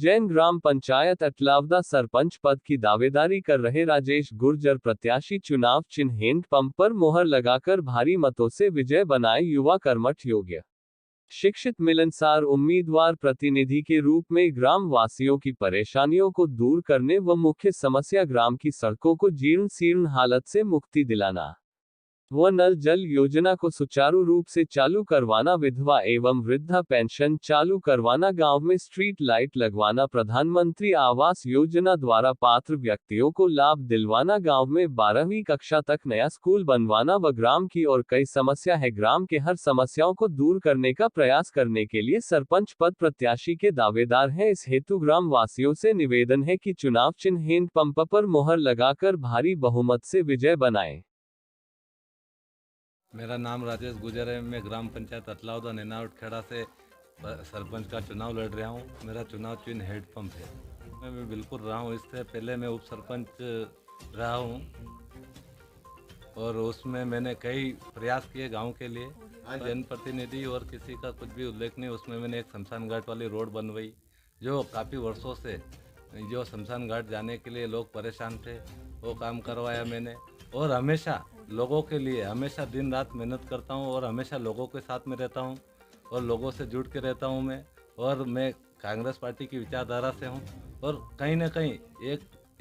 उज्जैन ग्राम पंचायत अटलावदा सरपंच पद की दावेदारी कर रहे राजेश गुर्जर प्रत्याशी चुनाव चिन्ह हैंड पंप पर मोहर लगाकर भारी मतों से विजय बनाए युवा कर्मठ योग्य शिक्षित मिलनसार उम्मीदवार प्रतिनिधि के रूप में ग्राम वासियों की परेशानियों को दूर करने व मुख्य समस्या ग्राम की सड़कों को जीर्ण शीर्ण हालत से मुक्ति दिलाना व नल जल योजना को सुचारू रूप से चालू करवाना, विधवा एवं वृद्धा पेंशन चालू करवाना, गांव में स्ट्रीट लाइट लगवाना, प्रधानमंत्री आवास योजना द्वारा पात्र व्यक्तियों को लाभ दिलवाना, गांव में 12वीं कक्षा तक नया स्कूल बनवाना व ग्राम की और कई समस्या है। ग्राम के हर समस्याओं को दूर करने का प्रयास करने के लिए सरपंच पद प्रत्याशी के दावेदार हैं। इस हेतु ग्राम वासियों से निवेदन है कि चुनाव चिन्ह हैंड पंप पर मोहर लगाकर भारी बहुमत से विजय बनाएं। मेरा नाम राजेश गुर्जर है। मैं ग्राम पंचायत अटलावदा नैनावट खेड़ा से सरपंच का चुनाव लड़ रहा हूँ। मेरा चुनाव चिन्ह हेड पंप है। मैं बिल्कुल रहा हूँ। इससे पहले मैं उप सरपंच रहा हूँ और उसमें मैंने कई प्रयास किए गांव के लिए। जनप्रतिनिधि और किसी का कुछ भी उल्लेख नहीं। उसमें मैंने एक शमशान घाट वाली रोड बनवाई जो काफ़ी वर्षों से जो शमशान घाट जाने के लिए लोग परेशान थे, वो काम करवाया मैंने। और हमेशा लोगों के लिए हमेशा दिन रात मेहनत करता हूँ और हमेशा लोगों के साथ में रहता हूँ और लोगों से जुड़ के रहता हूँ मैं। और मैं कांग्रेस पार्टी की विचारधारा से हूँ और कहीं ना कहीं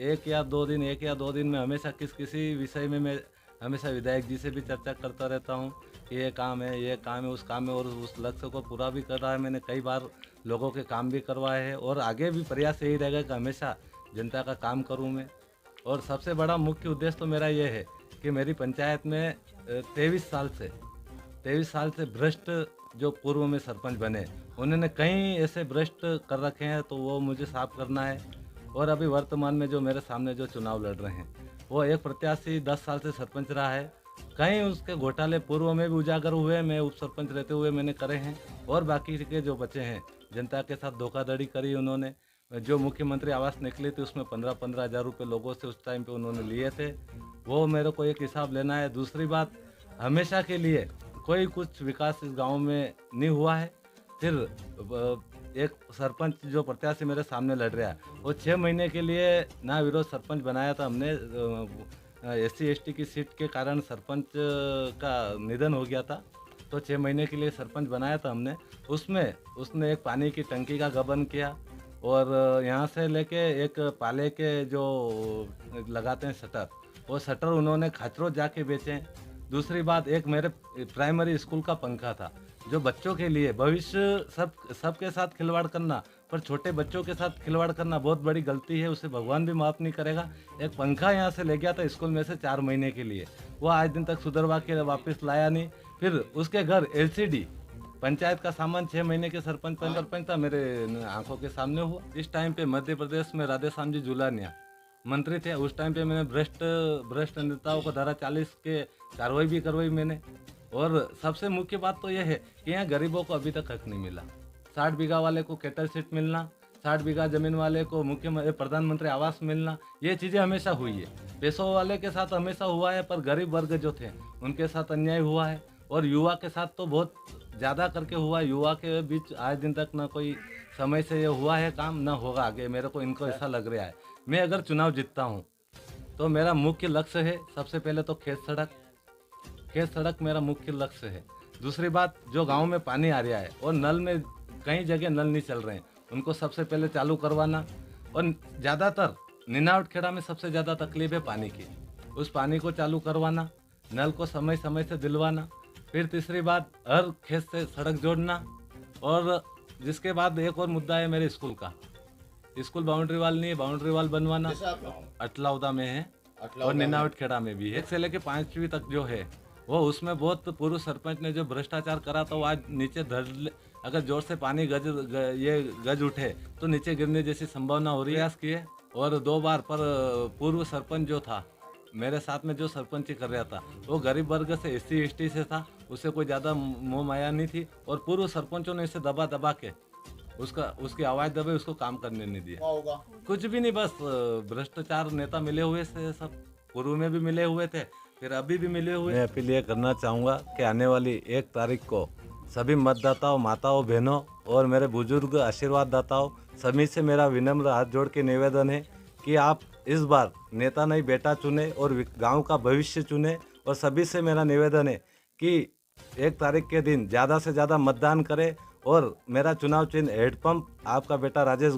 एक या दो दिन में हमेशा किसी विषय में मैं हमेशा विधायक जी से भी चर्चा करता रहता हूँ कि ये काम है उस काम है, और उस लक्ष्य को पूरा भी कर रहा है। मैंने कई बार लोगों के काम भी करवाए हैं और आगे भी प्रयास यही रहेगा कि हमेशा जनता का काम करूँ मैं। और सबसे बड़ा मुख्य उद्देश्य तो मेरा ये है कि मेरी पंचायत में 23 साल से भ्रष्ट जो पूर्व में सरपंच बने, उन्होंने कई ऐसे भ्रष्ट कर रखे हैं, तो वो मुझे साफ करना है। और अभी वर्तमान में जो मेरे सामने जो चुनाव लड़ रहे हैं, वो एक प्रत्याशी 10 साल से सरपंच रहा है। कई उसके घोटाले पूर्व में भी उजागर हुए, मैं उप सरपंच रहते हुए मैंने करे हैं। और बाकी के जो बचे हैं, जनता के साथ धोखाधड़ी करी उन्होंने। जो मुख्यमंत्री आवास निकली थी उसमें 15-15 हज़ार रुपये लोगों से उस टाइम पे उन्होंने लिए थे, वो मेरे को एक हिसाब लेना है। दूसरी बात, हमेशा के लिए कोई कुछ विकास इस गांव में नहीं हुआ है। फिर एक सरपंच जो प्रत्याशी मेरे सामने लड़ रहा है, वो 6 महीने के लिए ना विरोध सरपंच बनाया था हमने। SC ST की सीट के कारण सरपंच का निधन हो गया था, तो 6 महीने के लिए सरपंच बनाया था हमने। उसमें उसने एक पानी की टंकी का गबन किया और यहाँ से लेके एक पाले के जो लगाते हैं शटर, वो शटर उन्होंने खाचरों जाके बेचे। दूसरी बात, एक मेरे प्राइमरी स्कूल का पंखा था जो बच्चों के लिए भविष्य सबके साथ खिलवाड़ करना, पर छोटे बच्चों के साथ खिलवाड़ करना बहुत बड़ी गलती है, उसे भगवान भी माफ़ नहीं करेगा। एक पंखा यहाँ से ले गया था स्कूल में से 4 महीने के लिए, वो आज दिन तक सुधरवा के वापस लाया नहीं। फिर उसके घर LCD पंचायत का सामान 6 महीने के सरपंच था, मेरे आंखों के सामने हुआ। इस टाइम पे मध्य प्रदेश में राधेश्याम जी जुलानिया मंत्री थे। उस टाइम पे मैंने भ्रष्ट नेताओं को धारा 40 के कार्रवाई भी करवाई मैंने। और सबसे मुख्य बात तो यह है कि यहाँ गरीबों को अभी तक हक नहीं मिला। 60 बीघा वाले को कैटल सीट मिलना, 60 बीघा जमीन वाले को प्रधानमंत्री आवास मिलना, ये चीज़ें हमेशा हुई है। पैसों वाले के साथ हमेशा हुआ है, पर गरीब वर्ग जो थे उनके साथ अन्याय हुआ है। और युवा के साथ तो बहुत ज़्यादा करके हुआ। युवा के बीच आज दिन तक ना कोई समय से ये हुआ है काम, ना होगा आगे। मेरे को इनको ऐसा लग रहा है। मैं अगर चुनाव जीतता हूँ तो मेरा मुख्य लक्ष्य है, सबसे पहले तो खेत सड़क मेरा मुख्य लक्ष्य है। दूसरी बात, जो गांव में पानी आ रहा है और नल में कई जगह नल नहीं चल रहे हैं, उनको सबसे पहले चालू करवाना। और ज़्यादातर नैनावट खेड़ा में सबसे ज़्यादा तकलीफ है पानी की, उस पानी को चालू करवाना, नल को समय समय से दिलवाना। फिर तीसरी बात, हर खेत से सड़क जोड़ना। और जिसके बाद एक और मुद्दा है मेरे स्कूल का। स्कूल बाउंड्री वाल नहीं है, बाउंड्री वाल बनवाना। अटलावदा में है और नैनावट खेड़ा में भी है। 1 से लेके 5वीं तक जो है वो, उसमें बहुत पूर्व सरपंच ने जो भ्रष्टाचार करा था वो आज नीचे अगर जोर से पानी गज उठे तो नीचे गिरने जैसी संभावना हो रही है। प्रयास किए और 2 बार, पर पूर्व सरपंच जो था मेरे साथ में, जो सरपंची कर रहा था, वो गरीब वर्ग से SC ST से था, उसे कोई ज़्यादा मोह माया नहीं थी। और पूर्व सरपंचों ने इसे दबा के उसकी आवाज़ दबे, उसको काम करने नहीं दिया। कुछ भी नहीं, बस भ्रष्टाचार नेता मिले हुए थे, सब पूर्व में भी मिले हुए थे, फिर अभी भी मिले हुए। मैं अपील ये करना चाहूँगा कि आने वाली 1 तारीख को सभी मतदाताओं, माताओं, बहनों और मेरे बुजुर्ग आशीर्वाद दाताओं सभी से मेरा विनम्र हाथ जोड़ के निवेदन है कि आप इस बार नेता नहीं बेटा चुने और गांव का भविष्य चुने। और सभी से मेरा निवेदन है कि 1 तारीख के दिन ज़्यादा से ज़्यादा मतदान करें और मेरा चुनाव चिन्ह हेडपंप आपका बेटा राजेश